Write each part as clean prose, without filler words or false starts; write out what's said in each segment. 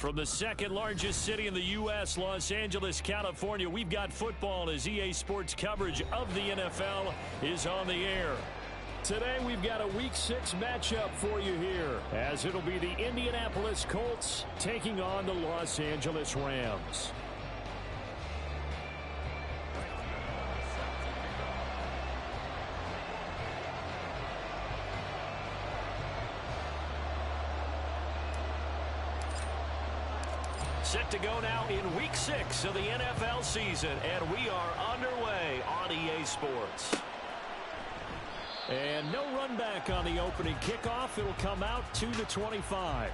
From the second largest city in the U.S., Los Angeles, California, we've got football as EA Sports coverage of the NFL is on the air. Today, we've got a Week 6 matchup for you here, as it'll be the Indianapolis Colts taking on the Los Angeles Rams. Set to go now in Week 6 of the NFL season, and we are underway on EA Sports. And no run back on the opening kickoff. It'll come out to the 25.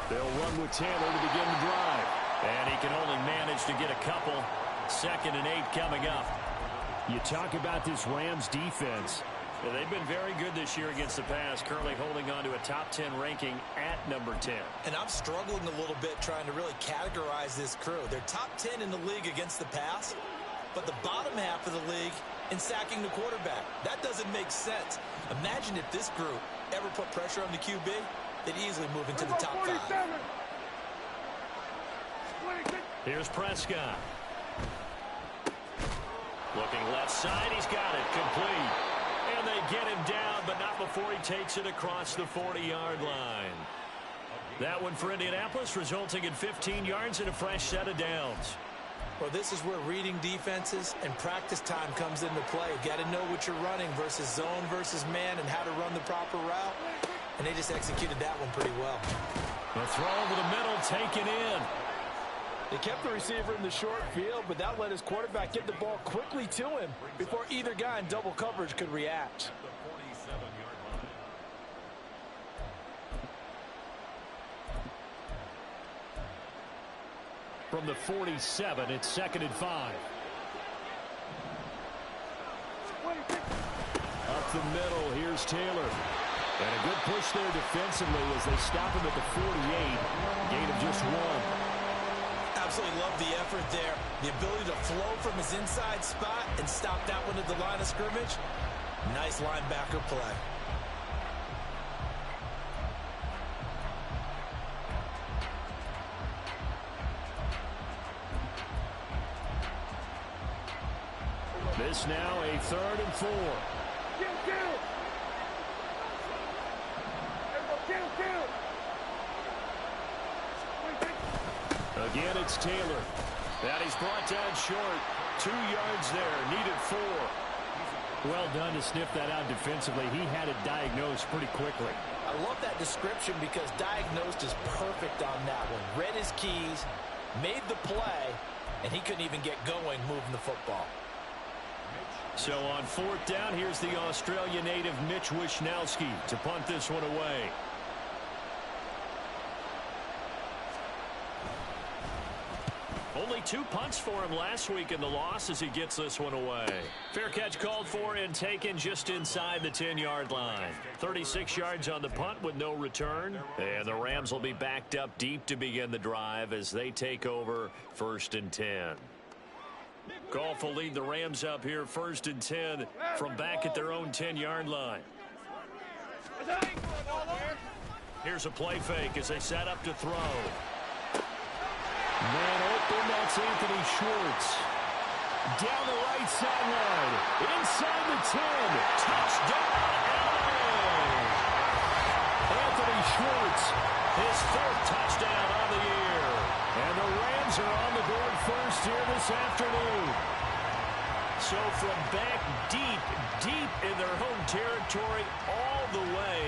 They'll run with Taylor to begin the drive. And he can only manage to get a couple. 2nd and 8 coming up. You talk about this Rams defense. Yeah, they've been very good this year against the pass, currently holding on to a top 10 ranking at number 10. And I'm struggling a little bit trying to really categorize this crew. They're top 10 in the league against the pass, but the bottom half of the league in sacking the quarterback. That doesn't make sense. Imagine if this group ever put pressure on the QB. They'd easily move into the top 5. Here's Prescott. Looking left side. He's got it. Complete. And they get him down, but not before he takes it across the 40-yard line. That one for Indianapolis, resulting in 15 yards and a fresh set of downs. Well, this is where reading defenses and practice time comes into play. You got to know what you're running versus zone versus man and how to run the proper route. And they just executed that one pretty well. The throw over the middle, taken in. They kept the receiver in the short field, but that let his quarterback get the ball quickly to him before either guy in double coverage could react. From the 47, it's 2nd and 5. Up the middle, here's Taylor. And a good push there defensively as they stop him at the 48. Gain of just 1. Absolutely love the effort there. The ability to flow from his inside spot and stop that one at the line of scrimmage. Nice linebacker play. This now a 3rd and 4. Again, it's Taylor. That he's brought down short. 2 yards there. Needed 4. Well done to sniff that out defensively. He had it diagnosed pretty quickly. I love that description because diagnosed is perfect on that one. Read his keys, made the play, and he couldn't even get going moving the football. So on 4th down, here's the Australia native Mitch Wishnowsky to punt this one away. Only 2 punts for him last week in the loss as he gets this one away. Fair catch called for and taken just inside the 10-yard line. 36 yards on the punt with no return. And the Rams will be backed up deep to begin the drive as they take over 1st and 10. Goff will lead the Rams up here 1st and 10 from back at their own 10-yard line. Here's a play fake as they set up to throw. Man open, that's Anthony Schwartz. Down the right sideline. Inside the 10. Touchdown, LA! Anthony Schwartz, his 4th touchdown on the year. And the Rams are on the board first here this afternoon. So from back deep in their home territory all the way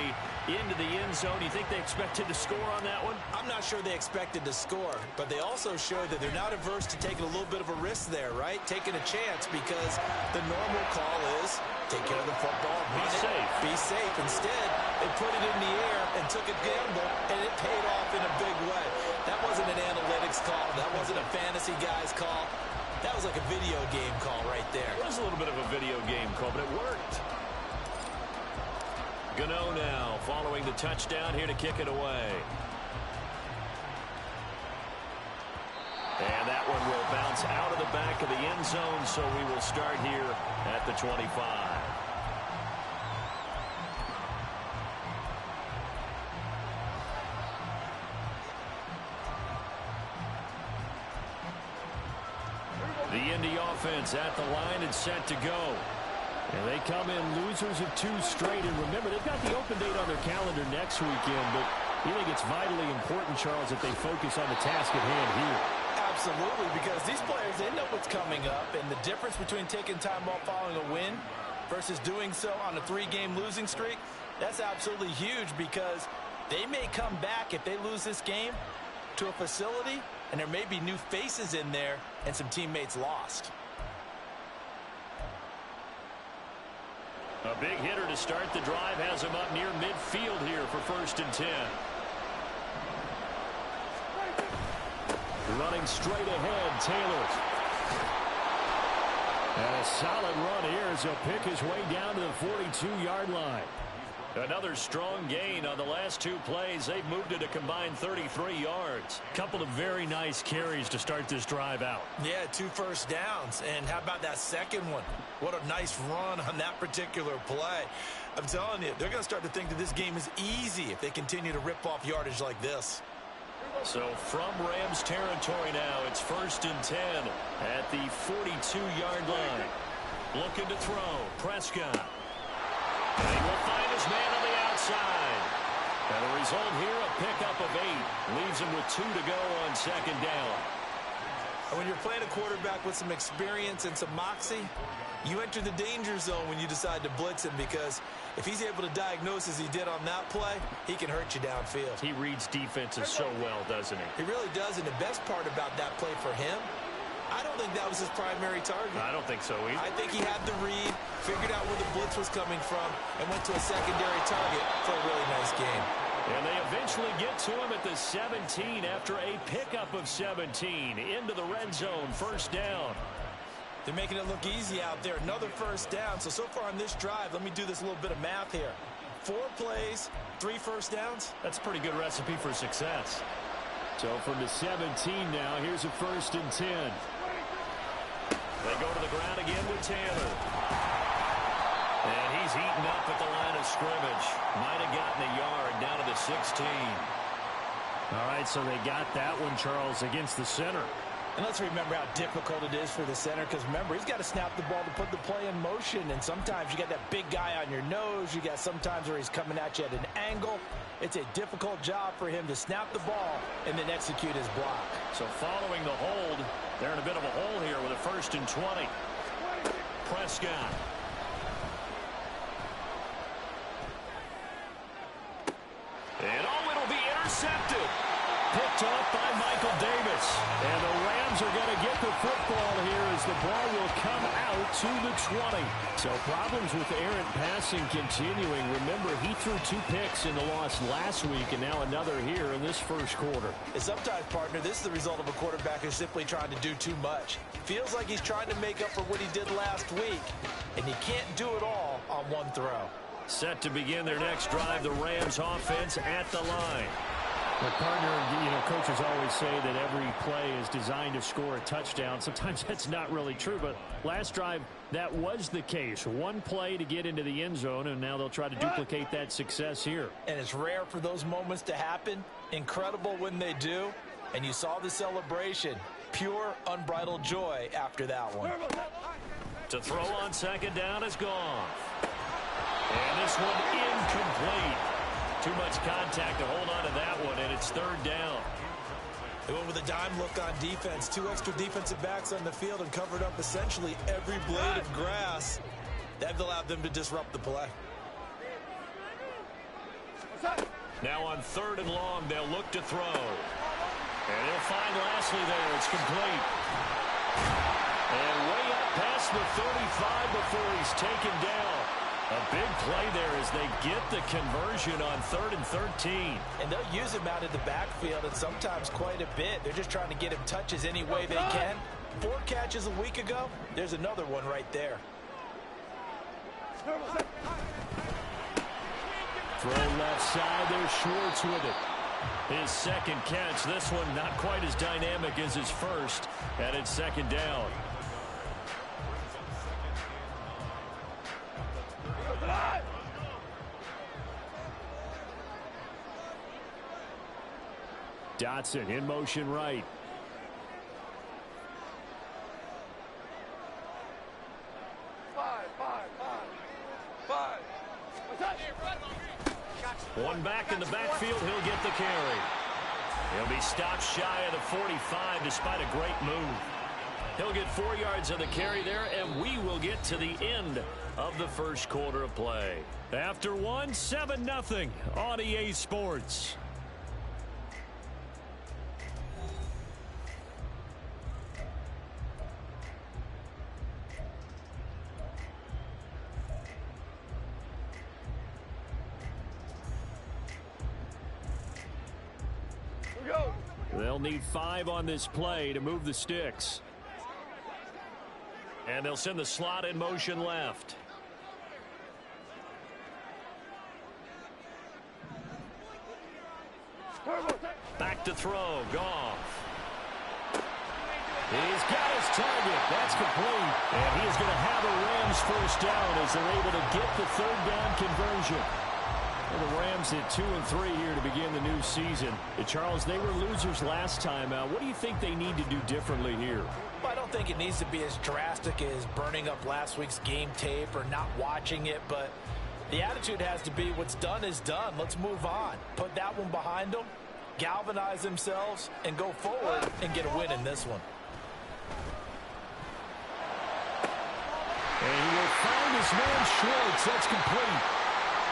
into the end zone. You think they expected to score on that one? I'm not sure they expected to score, but they also showed that they're not averse to taking a little bit of a risk there, right? Taking a chance because the normal call is take care of the football, run it, be safe. Instead, they put it in the air and took a gamble, and it paid off in a big way. That wasn't an analytics call. That wasn't a fantasy guy's call. That was like a video game call right there. It was a little bit of a video game call, but it worked. Gano now following the touchdown here to kick it away. And that one will bounce out of the back of the end zone, so we will start here at the 25. The Indy offense at the line and set to go. And they come in losers of 2 straight. And remember, they've got the open date on their calendar next weekend. But you think it's vitally important, Charles, that they focus on the task at hand here. Absolutely, because these players, they know what's coming up. And the difference between taking time off following a win versus doing so on a 3-game losing streak, that's absolutely huge, because they may come back if they lose this game to a facility, and there may be new faces in there and some teammates lost. A big hitter to start the drive has him up near midfield here for 1st and 10. Running straight ahead, Taylor. And a solid run here as he'll pick his way down to the 42-yard line. Another strong gain on the last 2 plays. They've moved it a combined 33 yards. Couple of very nice carries to start this drive out. Yeah, 2 first downs. And how about that second one? What a nice run on that particular play. I'm telling you, they're going to start to think that this game is easy if they continue to rip off yardage like this. So from Rams territory now, it's 1st and 10 at the 42-yard line. Looking to throw. Prescott. And he will find his man on the outside. And the result here, a pickup of 8. Leaves him with 2 to go on 2nd down. And when you're playing a quarterback with some experience and some moxie, you enter the danger zone when you decide to blitz him, because if he's able to diagnose as he did on that play, he can hurt you downfield. He reads defenses so well, doesn't he? He really does, and the best part about that play for him, I don't think that was his primary target. I don't think so either. I think he had the read, figured out where the blitz was coming from, and went to a secondary target for a really nice game. And they eventually get to him at the 17 after a pickup of 17 into the red zone. 1st down. They're making it look easy out there. Another 1st down. So far on this drive, let me do this little bit of math here. 4 plays, 3 1st downs. That's a pretty good recipe for success. So from the 17 now, here's a 1st and 10. They go to the ground again with Taylor. And he's eaten up at the line of scrimmage. Might have gotten a yard down to the 16. All right, so they got that one, Charles, against the center. And let's remember how difficult it is for the center, because remember, he's got to snap the ball to put the play in motion, and sometimes you got that big guy on your nose. You got sometimes where he's coming at you at an angle. It's a difficult job for him to snap the ball and then execute his block. So following the hold, they're in a bit of a hole here with a 1st and 20. Prescott. And it'll be intercepted. Picked off by Michael Davis. And the Rams are going to get the football here as the ball will come out to the 20. So problems with errant passing continuing. Remember, he threw 2 picks in the loss last week, and now another here in this 1st quarter. And sometimes, partner, this is the result of a quarterback who's simply trying to do too much. Feels like he's trying to make up for what he did last week, and he can't do it all on 1 throw. Set to begin their next drive, the Rams offense at the line. But partner, coaches always say that every play is designed to score a touchdown. Sometimes that's not really true, but last drive, that was the case. 1 play to get into the end zone, and now they'll try to duplicate that success here. And it's rare for those moments to happen. Incredible when they do. And you saw the celebration. Pure, unbridled joy after that one. To throw on 2nd down is gone. And this one incomplete. Too much contact to hold on to that one, and it's 3rd down. They went with a dime look on defense. 2 extra defensive backs on the field and covered up essentially every blade of grass. That allowed them to disrupt the play. Now on 3rd and long, they'll look to throw. And he'll find Lashley there. It's complete. And way up past the 35 before he's taken down. A big play there as they get the conversion on 3rd and 13. And they'll use him out of the backfield, and sometimes quite a bit. They're just trying to get him touches any way they can. 4 catches a week ago. There's another one right there. Throw left side, there's Schwartz with it. His second catch, this one not quite as dynamic as his first, and it's second down. Dotson in motion right. One back in the backfield, he'll get the carry. He'll be stopped shy of the 45 despite a great move. He'll get 4 yards on the carry there, and we will get to the end of the first quarter of play. After one, 7-0 on EA Sports. They'll need 5 on this play to move the sticks. And they'll send the slot in motion left. Back to throw. Goff. He's got his target. That's complete. And he is going to have a Rams first down as they're able to get the third down conversion. Well, the Rams at 2-3 here to begin the new season. Charles, they were losers last time out. What do you think they need to do differently here? Well, I don't think it needs to be as drastic as burning up last week's game tape or not watching it, but the attitude has to be what's done is done. Let's move on. Put that one behind them, galvanize themselves, and go forward and get a win in this one. And he will find his man Schwartz. That's complete.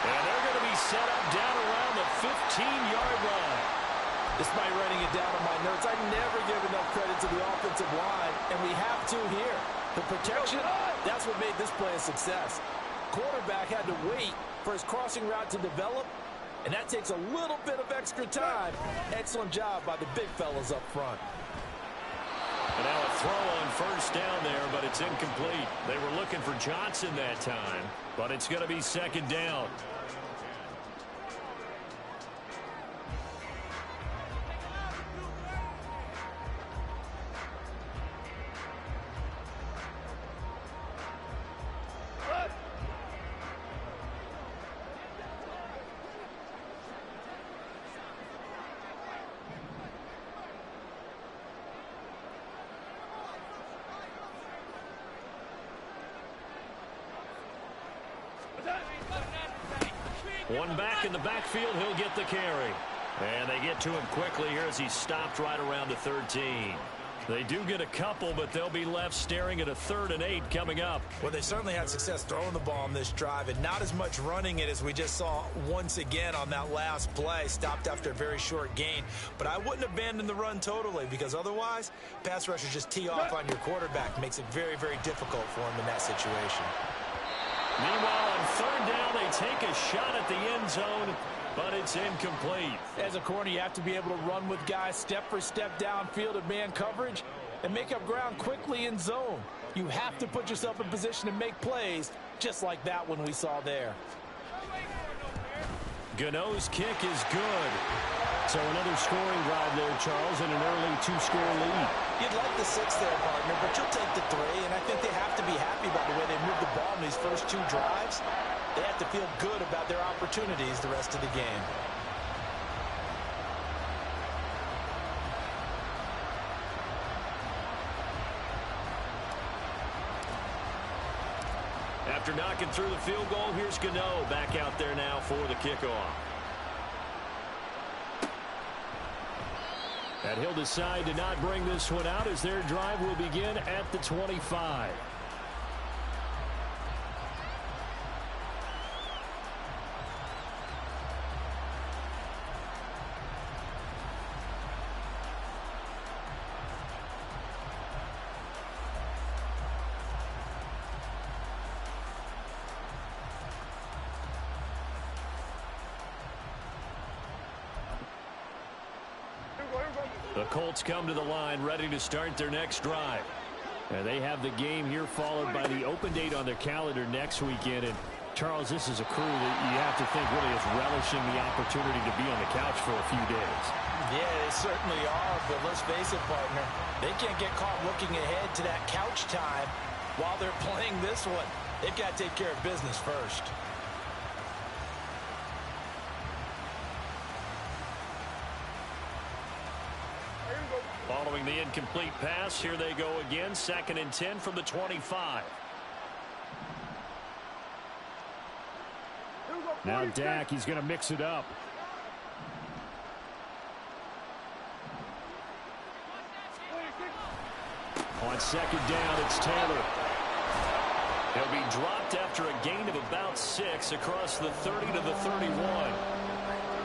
And they're going to be set up down around the 15-yard line. Despite writing it down on my notes, I never give enough credit to the offensive line, and we have to here. The protection, that's what made this play a success. Quarterback had to wait for his crossing route to develop, and that takes a little bit of extra time. Excellent job by the big fellas up front. And now a throw on first down there, but it's incomplete. They were looking for Johnson that time, but it's going to be second down. One back in the backfield, he'll get the carry. And they get to him quickly here as he's stopped right around the 13. They do get a couple, but they'll be left staring at a 3rd and 8 coming up. Well, they certainly had success throwing the ball on this drive, and not as much running it as we just saw once again on that last play. Stopped after a very short gain. But I wouldn't abandon the run totally, because otherwise, pass rushers just tee off on your quarterback. Makes it very, very difficult for him in that situation. Meanwhile, on 3rd down, they take a shot at the end zone, but it's incomplete. As a corner, you have to be able to run with guys step for step downfield in man coverage and make up ground quickly in zone. You have to put yourself in position to make plays, just like that one we saw there. Gano's kick is good. So another scoring drive there, Charles, and an early 2-score lead. You'd like the 6 there, partner, but you'll take the 3, and I think they have to be happy about the way they moved the ball in these first 2 drives. They have to feel good about their opportunities the rest of the game. After knocking through the field goal, here's Gano back out there now for the kickoff. And he'll decide to not bring this one out as their drive will begin at the 25. The Colts come to the line ready to start their next drive. And they have the game here followed by the open date on their calendar next weekend. And Charles, this is a crew that you have to think really is relishing the opportunity to be on the couch for a few days. Yeah, they certainly are, but let's face it, partner. They can't get caught looking ahead to that couch time while they're playing this one. They've got to take care of business first. Following the incomplete pass, here they go again. 2nd and 10 from the 25. Now Dak, he's going to mix it up. On 2nd down, it's Taylor. He'll be dropped after a gain of about 6 across the 30 to the 31.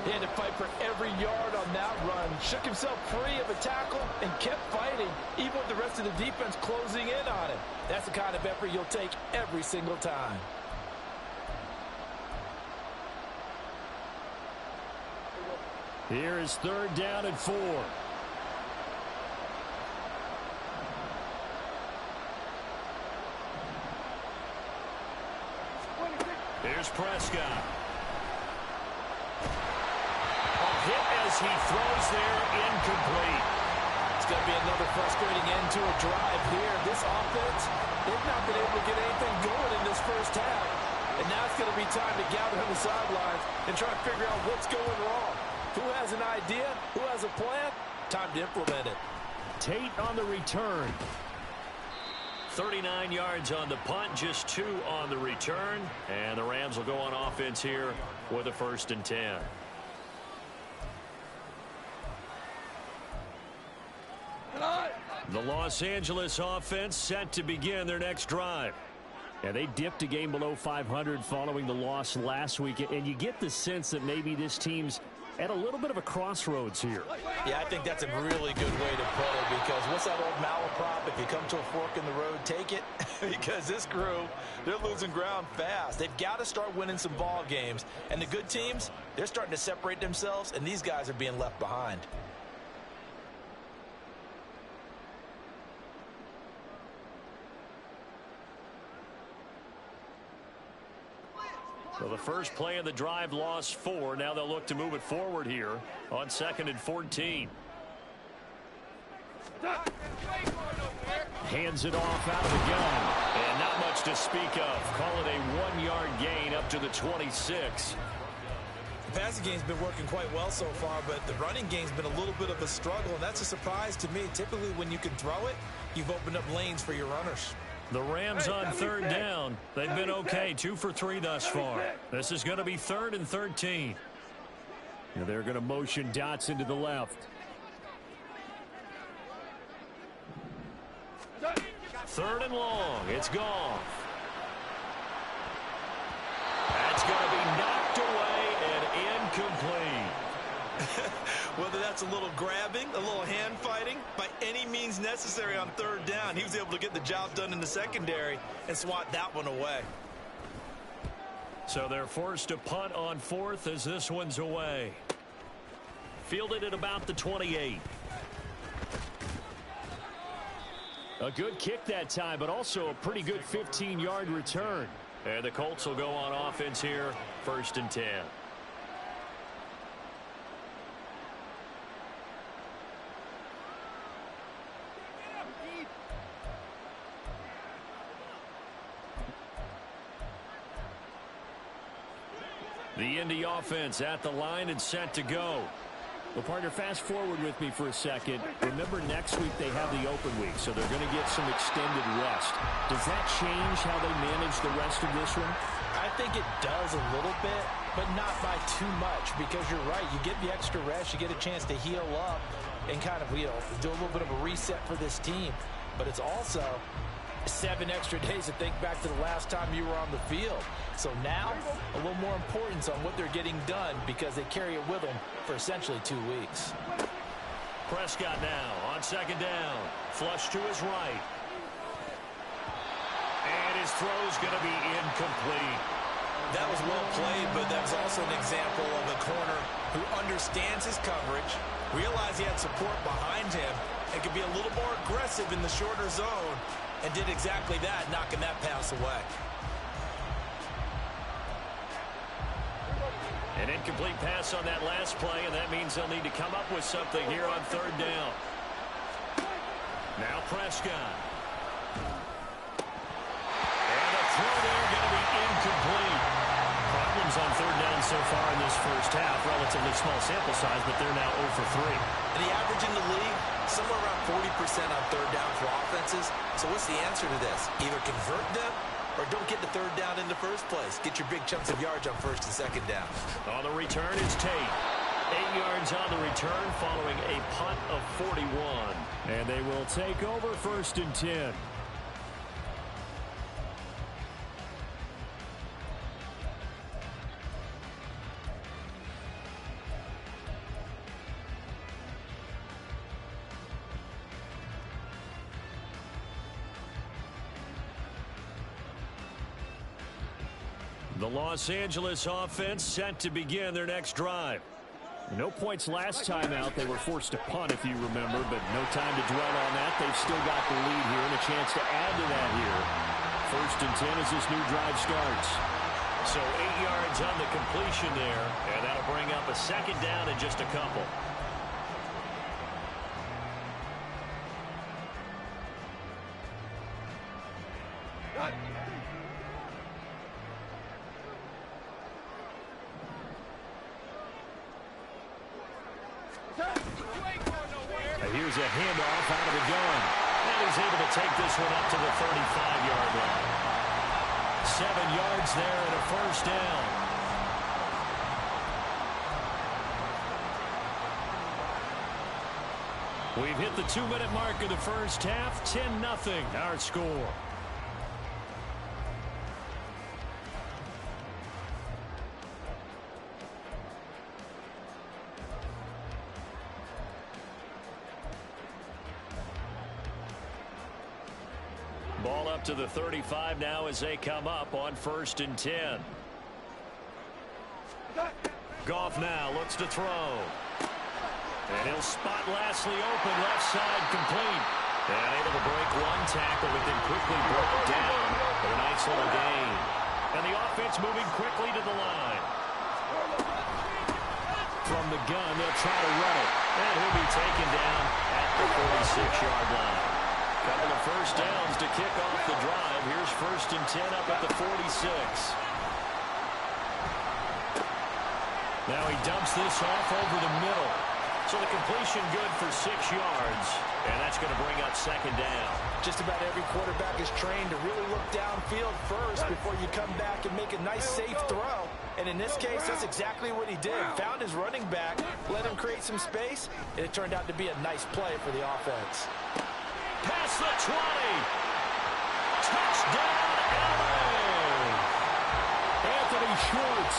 He had to fight for every yard on that run. Shook himself free of a tackle and kept fighting, even with the rest of the defense closing in on him. That's the kind of effort you'll take every single time. Here is 3rd down and 4. Here's Prescott. Hit as he throws there, incomplete. It's going to be another frustrating end to a drive here. This offense, they've not been able to get anything going in this first half. And now it's going to be time to gather on the sidelines and try to figure out what's going wrong. Who has an idea? Who has a plan? Time to implement it. Tate on the return. 39 yards on the punt, just 2 on the return. And the Rams will go on offense here with a 1st and 10. The Los Angeles offense set to begin their next drive. And they dipped a game below 500 following the loss last week. And you get the sense that maybe this team's at a little bit of a crossroads here. Yeah, I think that's a really good way to put it, because what's that old malaprop? If you come to a fork in the road, take it. Because this crew, they're losing ground fast. They've got to start winning some ball games. And the good teams, they're starting to separate themselves, and these guys are being left behind. So the first play of the drive lost 4. Now they'll look to move it forward here on 2nd and 14. Hands it off out of the gun. And not much to speak of. Call it a 1-yard gain up to the 26. The passing game's been working quite well so far, but the running game's been a little bit of a struggle, and that's a surprise to me. Typically, when you can throw it, you've opened up lanes for your runners. The Rams on 3rd down. They've been okay, 2 for 3 thus far. This is going to be 3rd and 13. And they're going to motion Dotson to the left. 3rd and long. It's gone. That's going to be knocked away and incomplete. Whether that's a little grabbing, a little hand fighting, by any means necessary on 3rd down, he was able to get the job done in the secondary and swat that one away. So they're forced to punt on 4th as this one's away. Fielded at about the 28. A good kick that time, but also a pretty good 15-yard return. And the Colts will go on offense here, 1st and 10. The Indy offense at the line and set to go. Well, partner, fast forward with me for a second. Remember, next week they have the open week, so they're going to get some extended rest. Does that change how they manage the rest of this one? I think it does a little bit, but not by too much, because you're right. You get the extra rest, you get a chance to heal up and kind of, do a little bit of a reset for this team. But it's also 7 extra days to think back to the last time you were on the field. So now, a little more importance on what they're getting done, because they carry it with them for essentially 2 weeks. Prescott now on 2nd down. Flush to his right. And his throw's going to be incomplete. That was well played, but that was also an example of a corner who understands his coverage, realized he had support behind him, and could be a little more aggressive in the shorter zone, and did exactly that, knocking that pass away. An incomplete pass on that last play, and that means they'll need to come up with something here on third down. Now Prescott. And the throw there going to be incomplete. Problems on third down so far in this first half. Relatively small sample size, but they're now 0 for 3. And the average in the league, somewhere around 40% on third down for offenses. So what's the answer to this? Either convert them or don't get the third down in the first place. Get your big chunks of yards on first and second down. On the return is Tate. 8 yards on the return following a punt of 41. And they will take over first and 10. The Los Angeles offense set to begin their next drive. No points last time out. They were forced to punt, if you remember, but no time to dwell on that. They've still got the lead here and a chance to add to that here. First and 10 as this new drive starts. So 8 yards on the completion there, and that'll bring up a second down in just a couple. Here's a handoff out of the gun. And he's able to take this one up to the 35-yard line. 7 yards there and a first down. We've hit the 2-minute mark of the first half. 10-0 our score. Ball up to the 35 now as they come up on first and 10. Goff now looks to throw. And he'll spot Lashley open, left side complete. And able to break one tackle, but then quickly brought down for a nice little gain. And the offense moving quickly to the line. From the gun, they'll try to run it. And he'll be taken down at the 46-yard line. Couple of first downs to kick off the drive. Here's first and 10 up at the 46. Now he dumps this off over the middle. So the completion good for 6 yards. And that's going to bring up second down. Just about every quarterback is trained to really look downfield first before you come back and make a nice, safe throw. And in this case, that's exactly what he did. Found his running back, let him create some space, and it turned out to be a nice play for the offense. Past the 20. Touchdown, LA. Anthony Schwartz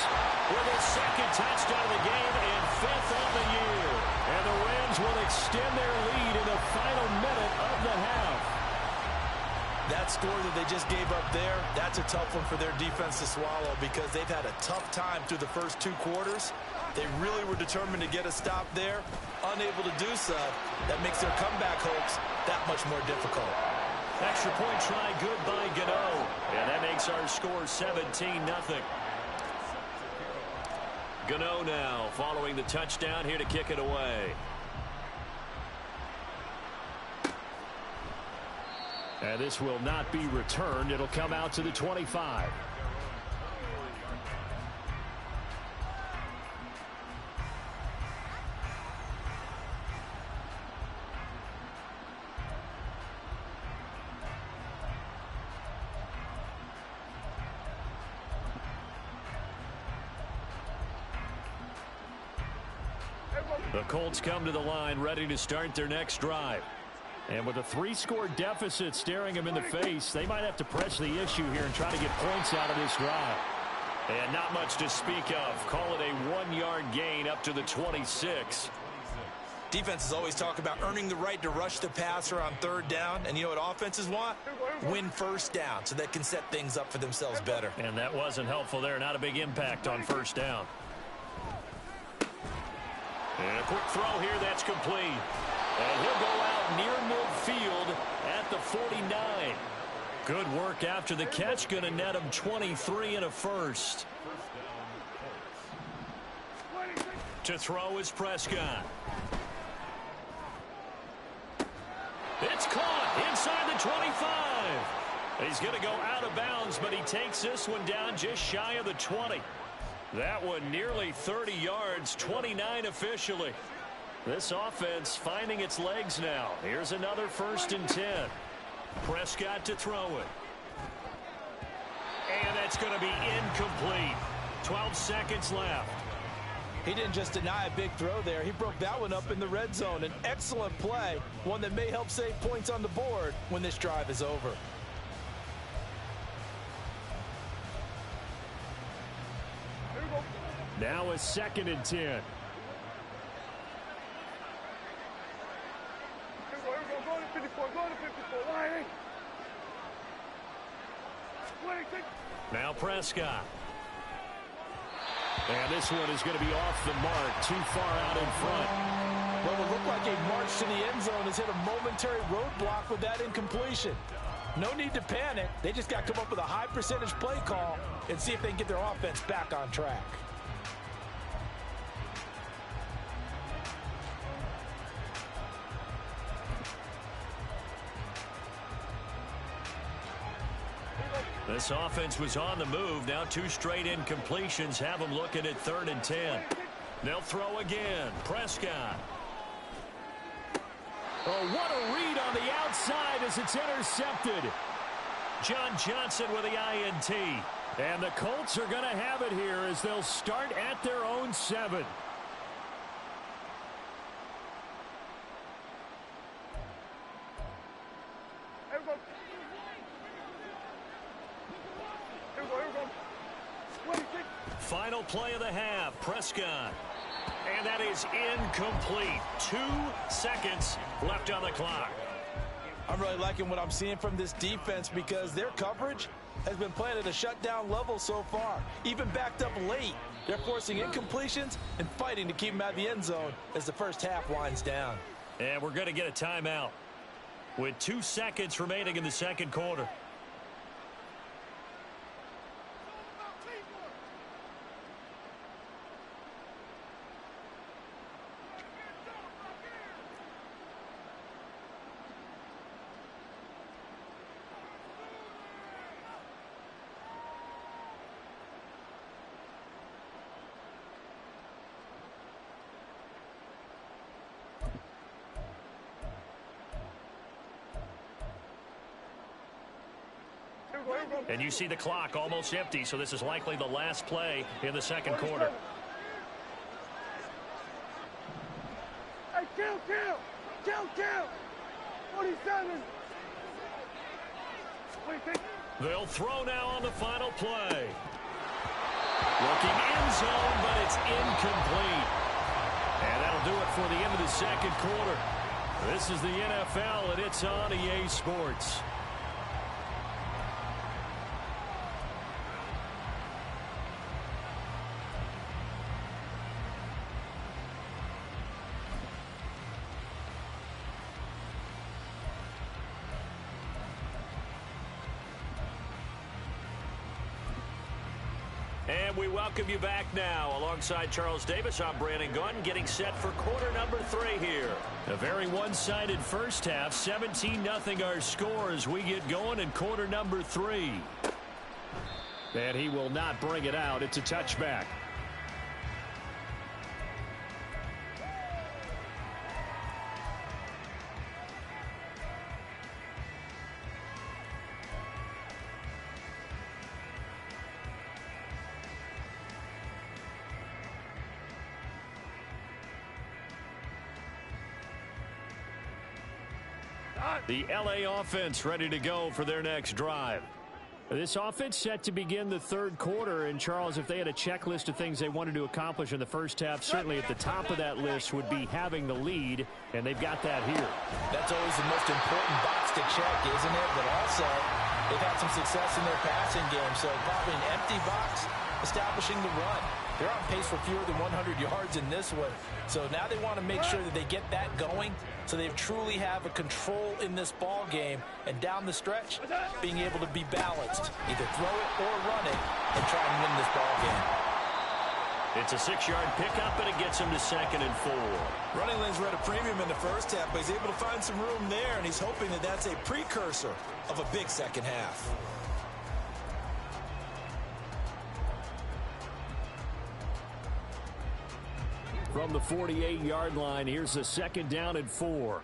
with his second touchdown of the game and 5th on the year. And the Rams will extend their lead in the final minute of the half. That score that they just gave up there, that's a tough one for their defense to swallow because they've had a tough time through the first 2 quarters. They really were determined to get a stop there. Unable to do so. That makes their comeback hopes that much more difficult. Extra point try good by Gano. And that makes our score 17-0. Gano now following the touchdown here to kick it away. And this will not be returned. It'll come out to the 25. The Colts come to the line ready to start their next drive. And with a 3-score deficit staring them in the face, they might have to press the issue here and try to get points out of this drive. And not much to speak of. Call it a 1-yard gain up to the 26. Defenses always talk about earning the right to rush the passer on third down. And you know what offenses want? Win first down so they can set things up for themselves better. And that wasn't helpful there. Not a big impact on first down. And a quick throw here that's complete. And he'll go out near midfield at the 49. Good work after the catch. Going to net him 23 and a first. To throw is Prescott. It's caught inside the 25. He's going to go out of bounds, but he takes this one down just shy of the 20. That one nearly 30 yards, 29 officially. This offense finding its legs now. Here's another 1st and 10. Prescott to throw it. And that's going to be incomplete. 12 seconds left. He didn't just deny a big throw there. He broke that one up in the red zone. An excellent play, one that may help save points on the board when this drive is over. Now a 2nd and 10. Now Prescott. And this one is going to be off the mark, too far out in front. Well, it looked like a march to the end zone has hit a momentary roadblock with that incompletion. No need to panic. They just got to come up with a high percentage play call and see if they can get their offense back on track. This offense was on the move. Now 2 straight incompletions have them looking at 3rd and 10. They'll throw again. Prescott. Oh, what a read on the outside as it's intercepted. John Johnson with the INT. And the Colts are going to have it here as they'll start at their own 7. Final play of the half, Prescott. And that is incomplete. 2 seconds left on the clock. I'm really liking what I'm seeing from this defense because their coverage has been playing at a shutdown level so far. Even backed up late, they're forcing incompletions and fighting to keep them out of the end zone as the first half winds down. And we're going to get a timeout with 2 seconds remaining in the 2nd quarter. And you see the clock almost empty, so this is likely the last play in the 2nd quarter. Hey, kill! 47! They'll throw now on the final play. Looking end zone, but it's incomplete. And that'll do it for the end of the 2nd quarter. This is the NFL, and it's on EA Sports. And we welcome you back now. Alongside Charles Davis, I'm Brandon Gaudin, getting set for quarter number 3 here. A very one-sided first half, 17-0 our score as we get going in quarter number 3. And he will not bring it out. It's a touchback. The LA offense ready to go for their next drive. This offense set to begin the 3rd quarter. And, Charles, if they had a checklist of things they wanted to accomplish in the first half, certainly at the top of that list would be having the lead, and they've got that here. That's always the most important box to check, isn't it? But also, they've had some success in their passing game, so probably an empty box establishing the run. They're on pace for fewer than 100 yards in this one. So now they want to make sure that they get that going so they truly have a control in this ball game. And down the stretch, being able to be balanced. Either throw it or run it and try and win this ball game. It's a 6-yard pickup, and it gets him to 2nd and 4. Running lanes were at a premium in the first half, but he's able to find some room there, and he's hoping that that's a precursor of a big second half. From the 48-yard line, here's a 2nd down and 4.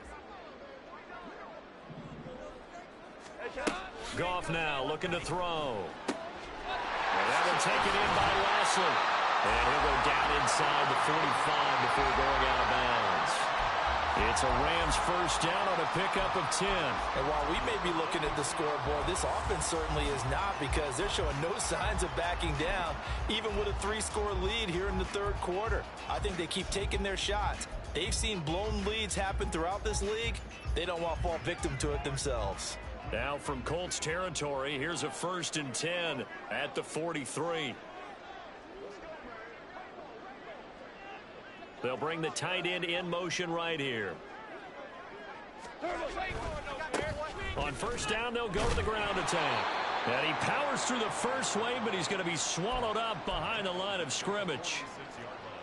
Goff now looking to throw. And that'll take it in by Lashley. And he'll go down inside the 45 before going out of bounds. It's a Rams first down on a pickup of 10. And while we may be looking at the scoreboard, this offense certainly is not, because they're showing no signs of backing down, even with a 3-score lead here in the third quarter. I think they keep taking their shots. They've seen blown leads happen throughout this league. They don't want to fall victim to it themselves. Now from Colts territory, here's a 1st and 10 at the 43. They'll bring the tight end in motion right here. On first down, they'll go to the ground attack. And he powers through the first wave, but he's going to be swallowed up behind the line of scrimmage.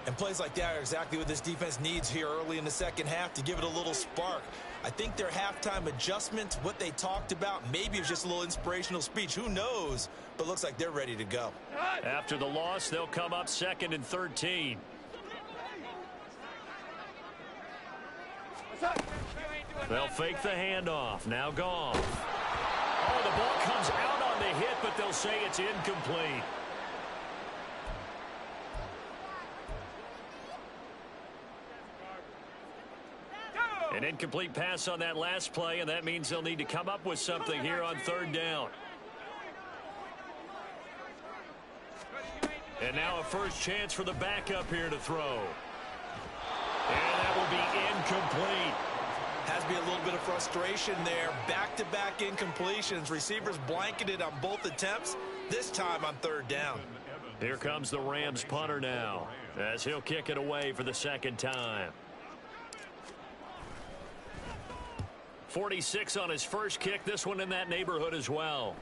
And plays like that are exactly what this defense needs here early in the second half to give it a little spark. I think their halftime adjustment, what they talked about, maybe it was just a little inspirational speech. Who knows? But looks like they're ready to go. After the loss, they'll come up 2nd and 13. They'll fake the handoff. Now Goff. Oh, the ball comes out on the hit, but they'll say it's incomplete. An incomplete pass on that last play, and that means they'll need to come up with something here on 3rd down. And now a first chance for the backup here to throw. And that will be incomplete. Has to be a little bit of frustration there. Back-to-back incompletions. Receivers blanketed on both attempts, this time on 3rd down. Here comes the Rams punter now, as he'll kick it away for the 2nd time. 46 on his first kick. This one in that neighborhood as well.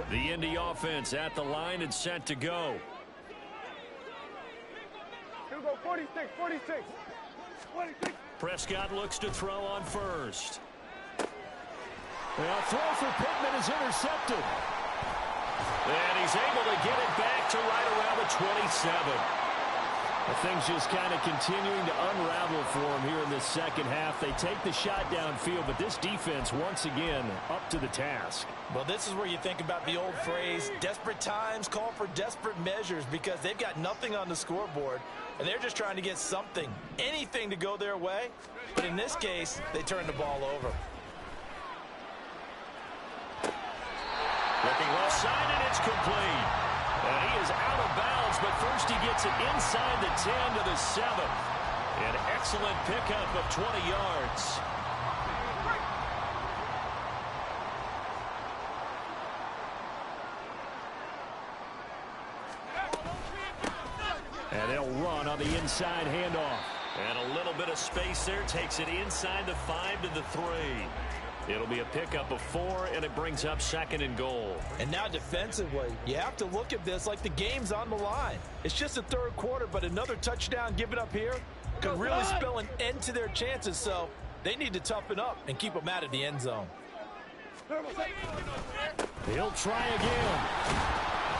The Indy offense at the line and set to go. Here we go, 46, 46. 46. Prescott looks to throw on first. Well, throw for Pittman is intercepted. And he's able to get it back to right around the 27. Things just kind of continuing to unravel for him here in this second half. They take the shot downfield, but this defense, once again, up to the task. Well, this is where you think about the old phrase, desperate times call for desperate measures, because they've got nothing on the scoreboard, and they're just trying to get something, anything to go their way. But in this case, they turn the ball over. Looking left side, and it's complete. And he is out of bounds, but first he gets it inside the 10 to the 7. An excellent pickup of 20 yards. And they'll run on the inside handoff. And a little bit of space there takes it inside the 5 to the 3. It'll be a pickup of 4, and it brings up 2nd and goal. And now defensively, you have to look at this like the game's on the line. It's just the third quarter, but another touchdown given up here could really spell an end to their chances. So they need to toughen up and keep them out of the end zone. He'll try again.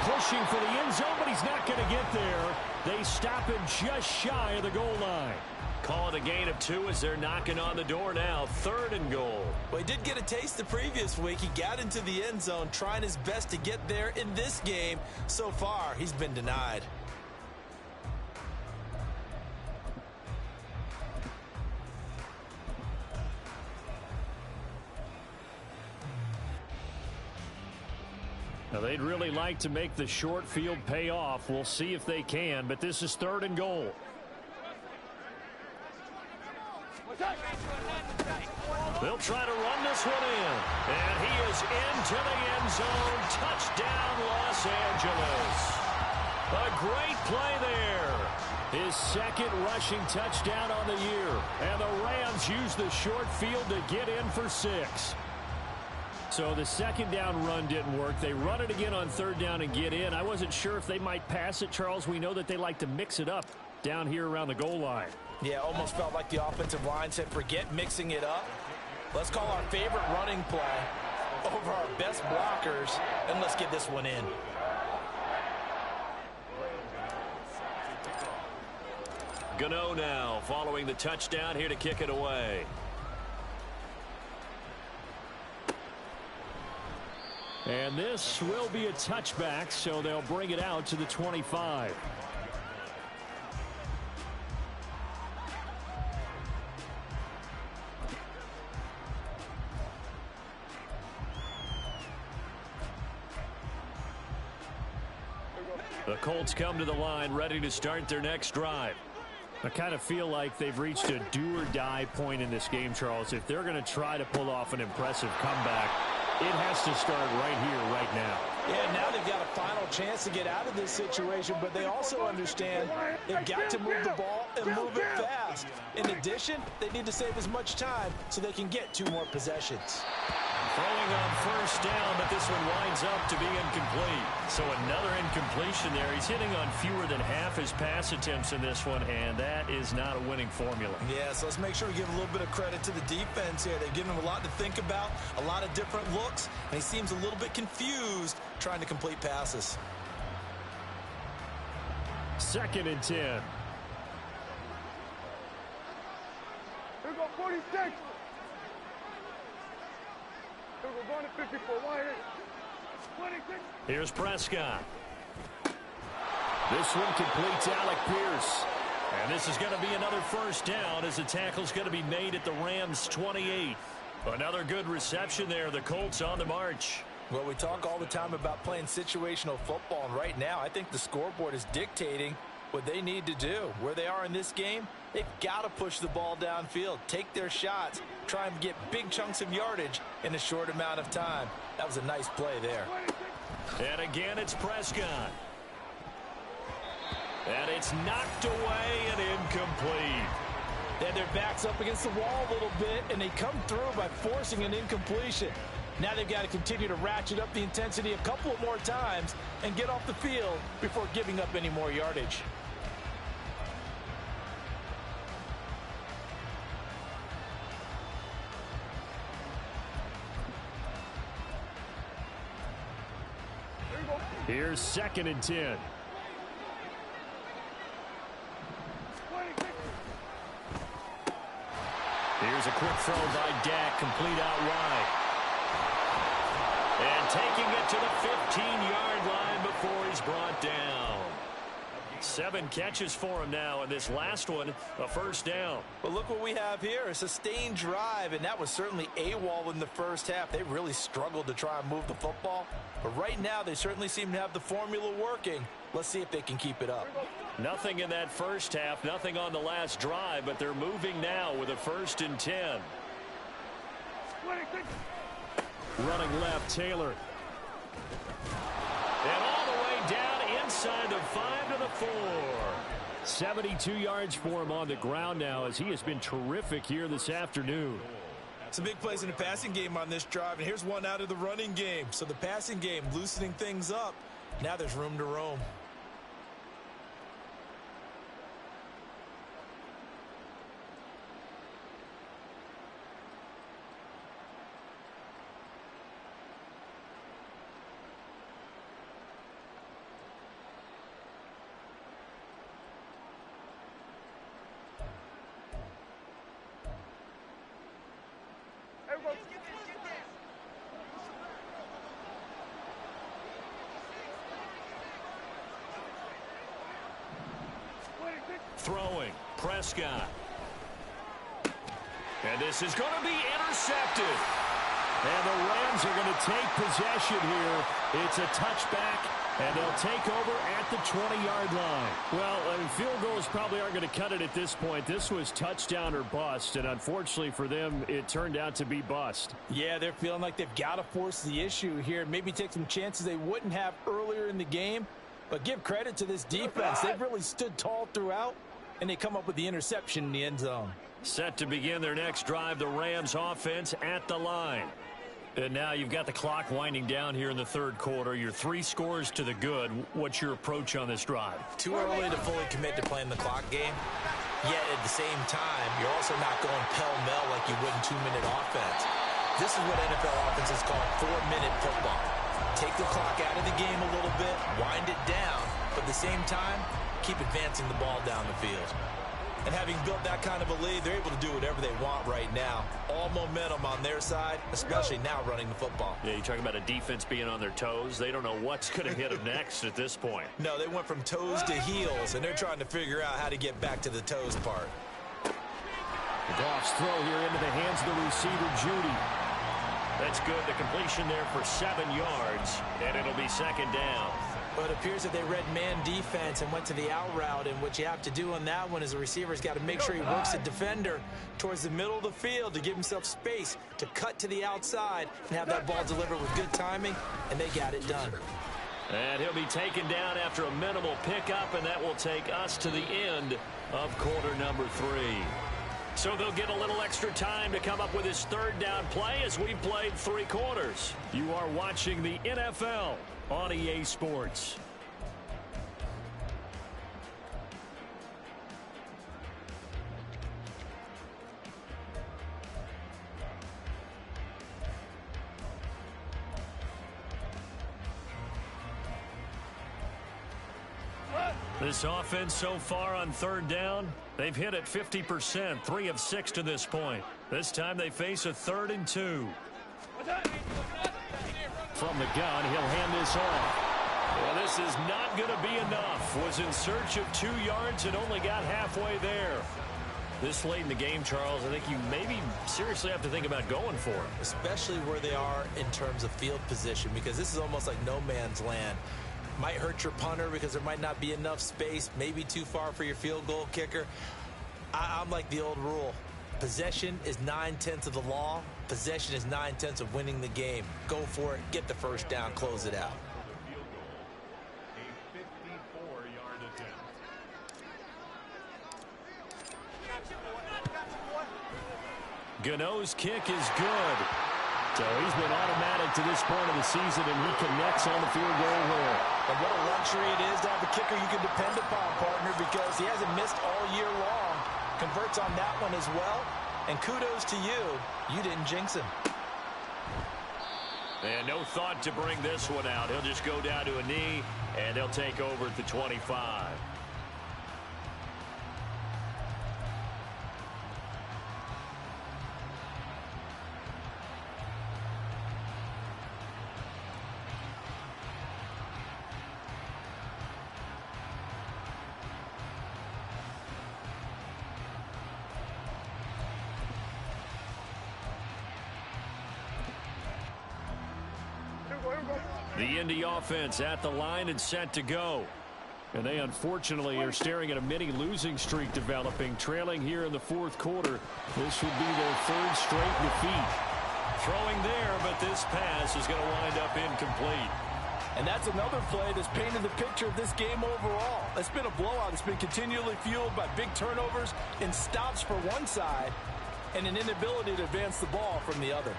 Pushing for the end zone, but he's not going to get there. They stop him just shy of the goal line. Call it a gain of 2 as they're knocking on the door now. 3rd and goal. Well, he did get a taste the previous week. He got into the end zone, trying his best to get there in this game. So far, he's been denied. Now, they'd really like to make the short field pay off. We'll see if they can, but this is 3rd and goal. They'll try to run this one in. And he is into the end zone. Touchdown, Los Angeles. A great play there. His 2nd rushing touchdown on the year. And the Rams use the short field to get in for 6. So the 2nd down run didn't work. They run it again on 3rd down and get in. I wasn't sure if they might pass it, Charles. We know that they like to mix it up down here around the goal line. Yeah, almost felt like the offensive line said, forget mixing it up. Let's call our favorite running play over our best blockers, and let's get this one in. Gano now following the touchdown here to kick it away. And this will be a touchback, so they'll bring it out to the 25. The Colts come to the line ready to start their next drive. I kind of feel like they've reached a do-or-die point in this game, Charles. If they're going to try to pull off an impressive comeback, it has to start right here, right now. Yeah, now they've got a final chance to get out of this situation, but they also understand they've got to move the ball and move it fast. In addition, they need to save as much time so they can get 2 more possessions. Throwing on 1st down, but this one winds up to be incomplete. So another incompletion there. He's hitting on fewer than half his pass attempts in this one, and that is not a winning formula. Yeah, so let's make sure we give a little bit of credit to the defense here. They've given him a lot to think about, a lot of different looks, and he seems a little bit confused trying to complete passes. 2nd and 10. Here we go, 46. We're going to 54. 26. Here's Prescott. This one completes Alec Pierce. And this is going to be another 1st down as the tackle's going to be made at the Rams' 28. Another good reception there. The Colts on the march. Well, we talk all the time about playing situational football, and right now I think the scoreboard is dictating what they need to do. Where they are in this game, they've got to push the ball downfield, take their shots, try and get big chunks of yardage in a short amount of time. That was a nice play there. And again, it's Prescott. And it's knocked away and incomplete. They had their backs up against the wall a little bit, and they come through by forcing an incompletion. Now they've got to continue to ratchet up the intensity a couple of more times and get off the field before giving up any more yardage. Here's 2nd and 10. Here's a quick throw by Dak, complete out wide. And taking it to the 15-yard line before he's brought down. 7 catches for him now, and this last one, a 1st down. But look what we have here, a sustained drive, and that was certainly AWOL in the first half. They really struggled to try and move the football. But right now, they certainly seem to have the formula working. Let's see if they can keep it up. Nothing in that first half, nothing on the last drive, but they're moving now with a 1st and 10. Running left, Taylor. And all the way down inside the 5 to the 4. 72 yards for him on the ground now as he has been terrific here this afternoon. Some big plays in the passing game on this drive, and here's one out of the running game. So the passing game loosening things up. Now there's room to roam. Throwing, Prescott. And this is going to be intercepted. And the Rams are going to take possession here. It's a touchback, and they'll take over at the 20-yard line. Well, field goals probably aren't going to cut it at this point. This was touchdown or bust, and unfortunately for them, it turned out to be bust. Yeah, they're feeling like they've got to force the issue here. Maybe take some chances they wouldn't have earlier in the game. But give credit to this defense. They've really stood tall throughout, and they come up with the interception in the end zone. Set to begin their next drive, the Rams offense at the line. And now you've got the clock winding down here in the third quarter. You're 3 scores to the good. What's your approach on this drive? Too early to fully commit to playing the clock game. Yet at the same time, you're also not going pell-mell like you would in 2-minute offense. This is what NFL offenses call 4-minute football. Take the clock out of the game a little bit, wind it down, but at the same time, keep advancing the ball down the field. And having built that kind of a lead, they're able to do whatever they want right now. All momentum on their side, especially now running the football. Yeah, you're talking about a defense being on their toes. They don't know what's going to hit them next at this point. No, they went from toes to heels, and they're trying to figure out how to get back to the toes part. Goff's throw here into the hands of the receiver, Judy. That's good. The completion there for 7 yards, and it'll be second down. But it appears that they read man defense and went to the out route, and what you have to do on that one is the receiver's got to make sure he works the defender towards the middle of the field to give himself space to cut to the outside and have that ball delivered with good timing, and they got it done. And he'll be taken down after a minimal pickup, and that will take us to the end of quarter number 3. So they'll get a little extra time to come up with his third down play as we've played 3 quarters. You are watching the NFL on EA Sports. This offense so far on third down, they've hit it 50%, 3 of 6 to this point. This time they face a 3rd and 2. From the gun, he'll hand this off. Well, this is not going to be enough. Was in search of 2 yards and only got halfway there. This late in the game, Charles, I think you maybe seriously have to think about going for it. Especially where they are in terms of field position, because this is almost like no man's land. Might hurt your punter because there might not be enough space, maybe too far for your field goal kicker. I'm like the old rule. Possession is 9/10 of the law. Possession is 9/10 of winning the game. Go for it. Get the first down. Close it out. A 54-yard attempt. Gano's kick is good. So he's been automatic to this point of the season, and he connects on the field goal there. And what a luxury it is to have a kicker you can depend upon, partner, because he hasn't missed all year long. Converts on that one as well. And kudos to you. You didn't jinx him. And no thought to bring this one out. He'll just go down to a knee, and they'll take over at the 25. The Indy offense at the line and set to go. And they unfortunately are staring at a mini losing streak developing, trailing here in the 4th quarter. This would be their 3rd straight defeat. Throwing there, but this pass is going to wind up incomplete. And that's another play that's painted the picture of this game overall. It's been a blowout. It's been continually fueled by big turnovers and stops for one side and an inability to advance the ball from the other.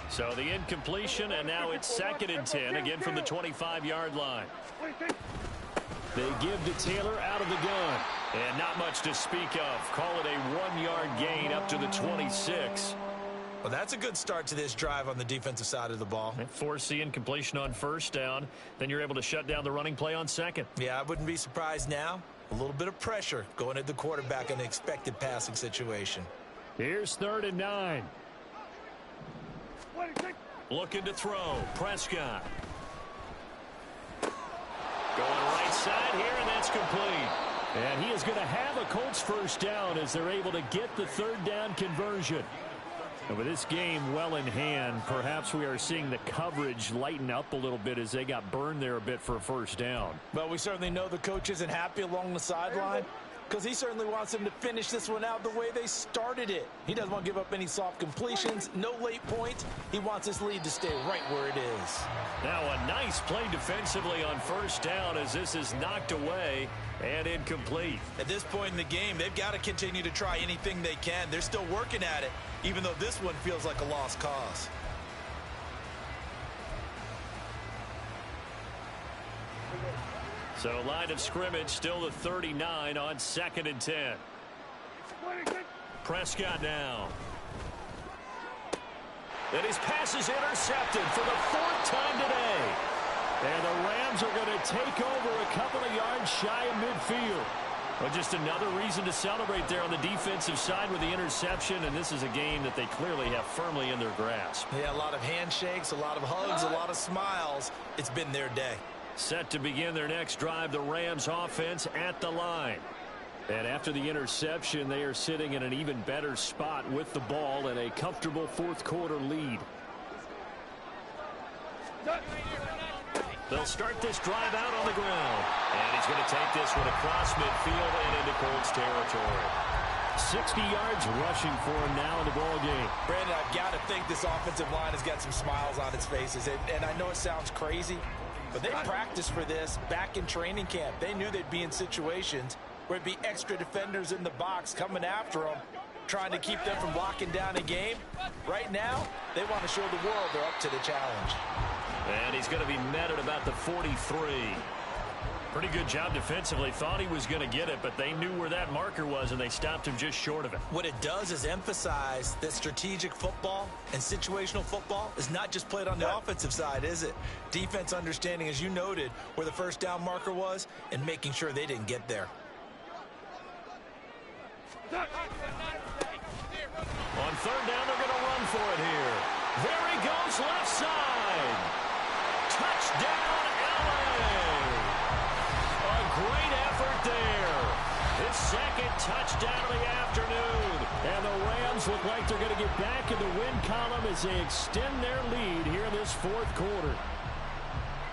So the incompletion, and now it's 2nd and 10, again from the 25-yard line. They give to Taylor out of the gun. And not much to speak of. Call it a 1-yard gain up to the 26. Well, that's a good start to this drive on the defensive side of the ball. Force the incompletion on 1st down. Then you're able to shut down the running play on 2nd. Yeah, I wouldn't be surprised now. A little bit of pressure going at the quarterback in an expected passing situation. Here's 3rd and 9. Looking to throw. Prescott. Going right side here, and that's complete. And he is going to have a Colts first down as they're able to get the third down conversion. And with this game well in hand, perhaps we are seeing the coverage lighten up a little bit as they got burned there a bit for a first down. Well, we certainly know the coach isn't happy along the sideline because he certainly wants them to finish this one out the way they started it. He doesn't want to give up any soft completions, no late points. He wants his lead to stay right where it is. Now a nice play defensively on first down as this is knocked away and incomplete. At this point in the game, they've got to continue to try anything they can. They're still working at it, even though this one feels like a lost cause. So line of scrimmage still the 39 on 2nd and 10. Prescott now. And his pass is intercepted for the 4th time today. And the Rams are going to take over a couple of yards shy of midfield. But just another reason to celebrate there on the defensive side with the interception, and this is a game that they clearly have firmly in their grasp. Yeah, a lot of handshakes, a lot of hugs, a lot of smiles. It's been their day. Set to begin their next drive, the Rams offense at the line. And after the interception, they are sitting in an even better spot with the ball and a comfortable 4th quarter lead. They'll start this drive out on the ground. And he's going to take this one across midfield and into Colts territory. 60 yards rushing for him now in the ball game. Brandon, I've got to think this offensive line has got some smiles on its faces. And I know it sounds crazy, but they practiced for this back in training camp. They knew they'd be in situations where it'd be extra defenders in the box coming after them, trying to keep them from locking down a game. Right now, they want to show the world they're up to the challenge. And he's going to be met at about the 43. Pretty good job defensively. Thought he was going to get it, but they knew where that marker was, and they stopped him just short of it. What it does is emphasize that strategic football and situational football is not just played on the offensive side, is it? Defense understanding, as you noted, where the first down marker was and making sure they didn't get there. On 3rd down, they're going to run for it here. There he goes, left side. Touchdown, LA. A great effort there. His 2nd touchdown of the afternoon. And the Rams look like they're going to get back in the win column as they extend their lead here in this 4th quarter.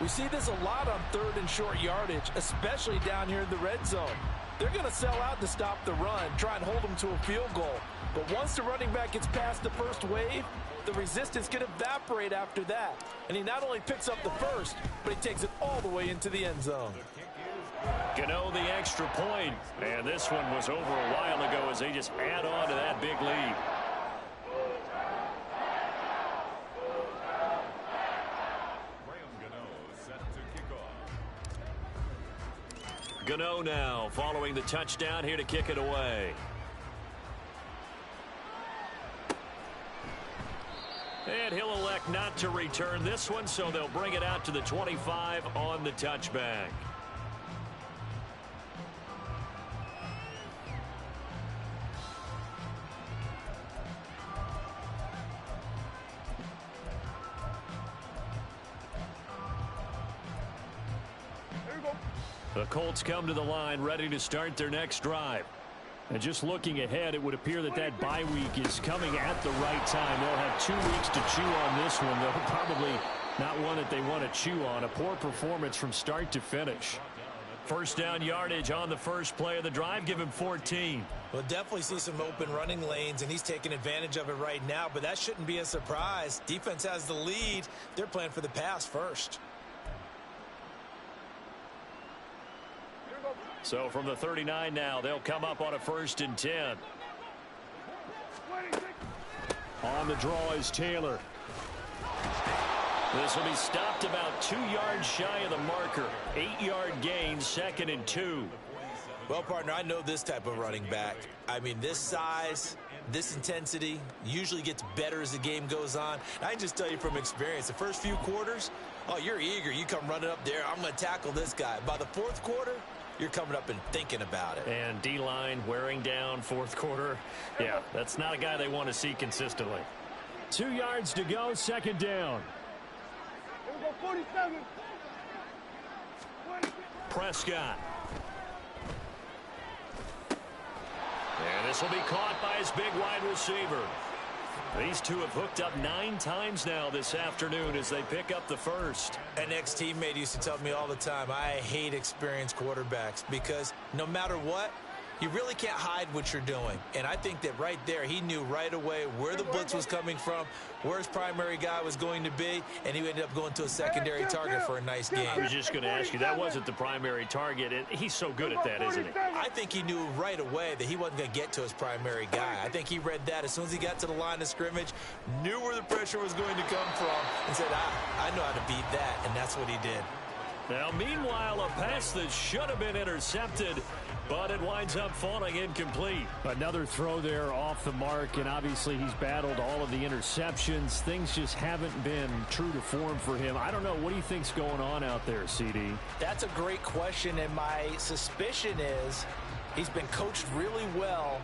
We see this a lot on 3rd and short yardage, especially down here in the red zone. They're going to sell out to stop the run, try and hold them to a field goal. But once the running back gets past the first wave, the resistance can evaporate after that. And he not only picks up the first, but he takes it all the way into the end zone. Gano the extra point. And this one was over a while ago as they just add on to that big lead. Gano now following the touchdown here to kick it away. And he'll elect not to return this one, so they'll bring it out to the 25 on the touchback. The Colts come to the line ready to start their next drive. And just looking ahead, it would appear that that bye week is coming at the right time. They'll have 2 weeks to chew on this one, though probably not one that they want to chew on. A poor performance from start to finish. First down yardage on the first play of the drive. Give him 14. We'll definitely see some open running lanes, and he's taking advantage of it right now, but that shouldn't be a surprise. Defense has the lead. They're playing for the pass first. So from the 39 now, they'll come up on a 1st and 10. On the draw is Taylor. This will be stopped about 2 yards shy of the marker. 8-yard gain, 2nd and 2. Well, partner, I know this type of running back. I mean, this size, this intensity usually gets better as the game goes on. I can just tell you from experience, the first few quarters, oh, you're eager. You come running up there, I'm going to tackle this guy. By the 4th quarter, you're coming up and thinking about it. And D-line wearing down 4th quarter. Yeah, that's not a guy they want to see consistently. 2 yards to go, 2nd down. 47. Prescott. And this will be caught by his big wide receiver. These two have hooked up 9 times now this afternoon as they pick up the first. An ex-teammate used to tell me all the time, I hate experienced quarterbacks because no matter what, you really can't hide what you're doing. And I think that right there, he knew right away where the blitz was coming from, where his primary guy was going to be, and he ended up going to a secondary target for a nice game. I was just going to ask you, that wasn't the primary target. He's so good at that, isn't he? I think he knew right away that he wasn't going to get to his primary guy. I think he read that as soon as he got to the line of scrimmage, knew where the pressure was going to come from, and said, I know how to beat that, and that's what he did. Now, meanwhile, a pass that should have been intercepted, but it winds up falling incomplete. Another throw there off the mark, and obviously he's battled all of the interceptions. Things just haven't been true to form for him. I don't know. What do you think's going on out there, CD? That's a great question, and my suspicion is he's been coached really well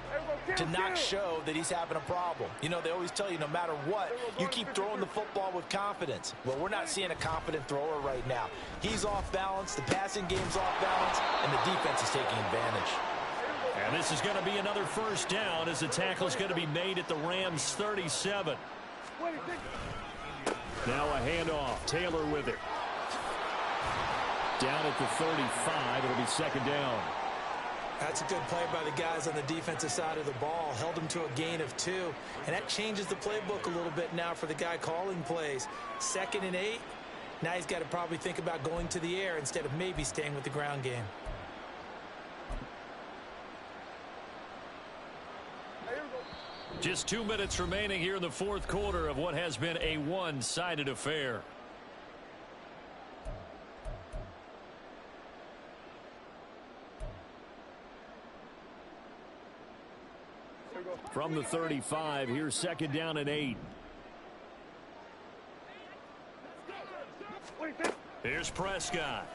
to not show that he's having a problem. You know, they always tell you no matter what, you keep throwing the football with confidence. Well, we're not seeing a confident thrower right now. He's off balance, the passing game's off balance, and the defense is taking advantage. And this is going to be another first down as the tackle's going to be made at the Rams' 37. Now a handoff. Taylor with it. Down at the 35. It'll be second down. That's a good play by the guys on the defensive side of the ball. Held him to a gain of 2. And that changes the playbook a little bit now for the guy calling plays. 2nd and 8. Now he's got to probably think about going to the air instead of maybe staying with the ground game. Just 2 minutes remaining here in the fourth quarter of what has been a one-sided affair. From the 35, here's second down and 8. Here's Prescott.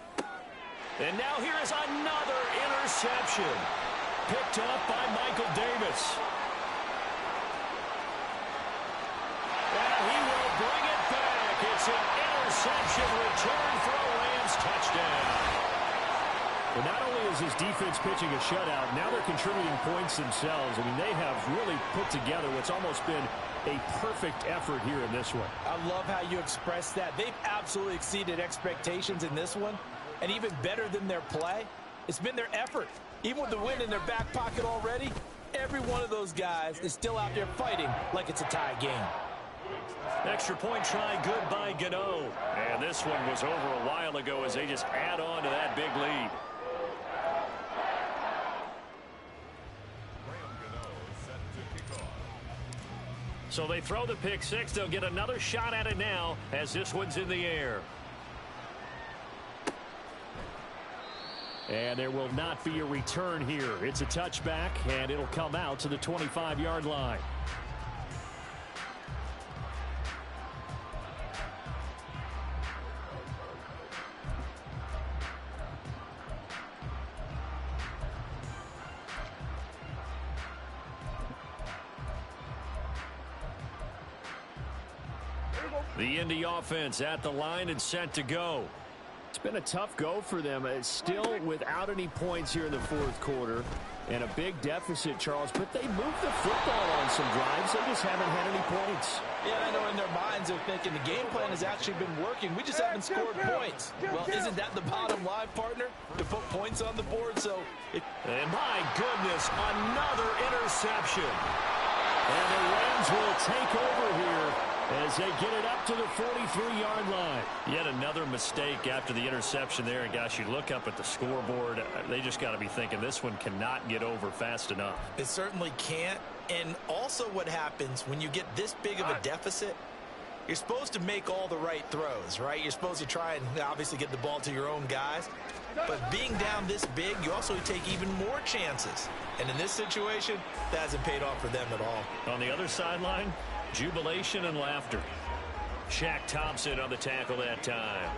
And now here is another interception. Picked up by Michael Davis. And he will bring it back. It's an interception return for a Rams touchdown. But not only is his defense pitching a shutout, now they're contributing points themselves. I mean, they have really put together what's almost been a perfect effort here in this one. I love how you express that. They've absolutely exceeded expectations in this one. And even better than their play, it's been their effort. Even with the win in their back pocket already, every one of those guys is still out there fighting like it's a tie game. Extra point try good by Gano. And this one was over a while ago as they just add on to that big lead. So they throw the pick six. They'll get another shot at it now as this one's in the air. And there will not be a return here. It's a touchback, and it'll come out to the 25-yard line. The Indy offense at the line and set to go. It's been a tough go for them. It's still without any points here in the fourth quarter and a big deficit, Charles, but they moved the football on some drives. They just haven't had any points. Yeah, I know in their minds they're thinking the game plan has actually been working. We just haven't scored points. Well, isn't that the bottom line, partner? To put points on the board, so... And my goodness, another interception. And the Rams will take over here as they get it up to the 43-yard line. Yet another mistake after the interception there. And, gosh, you look up at the scoreboard. They just got to be thinking this one cannot get over fast enough. It certainly can't. And also what happens when you get this big of a deficit, you're supposed to make all the right throws, right? You're supposed to try and obviously get the ball to your own guys. But being down this big, you also take even more chances. And in this situation, that hasn't paid off for them at all. On the other sideline, jubilation and laughter. Shaq Thompson on the tackle that time.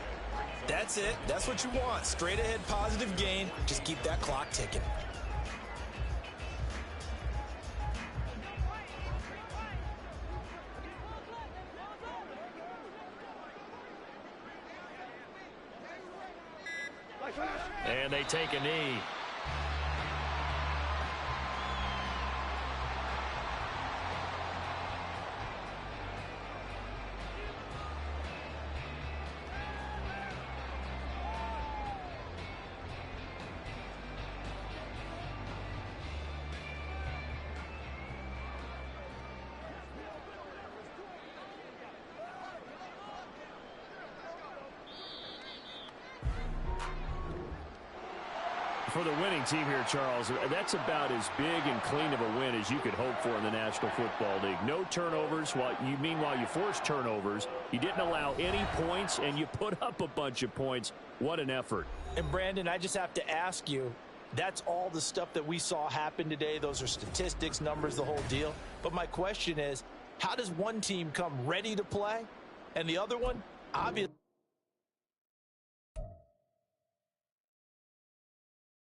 That's it. That's what you want. Straight ahead positive gain. Just keep that clock ticking. And they take a knee. For the winning team here, Charles, that's about as big and clean of a win as you could hope for in the National Football League. No turnovers. Meanwhile, you forced turnovers. You didn't allow any points, and you put up a bunch of points. What an effort. And, Brandon, I just have to ask you, that's all the stuff that we saw happen today. Those are statistics, numbers, the whole deal. But my question is, how does one team come ready to play and the other one, obviously,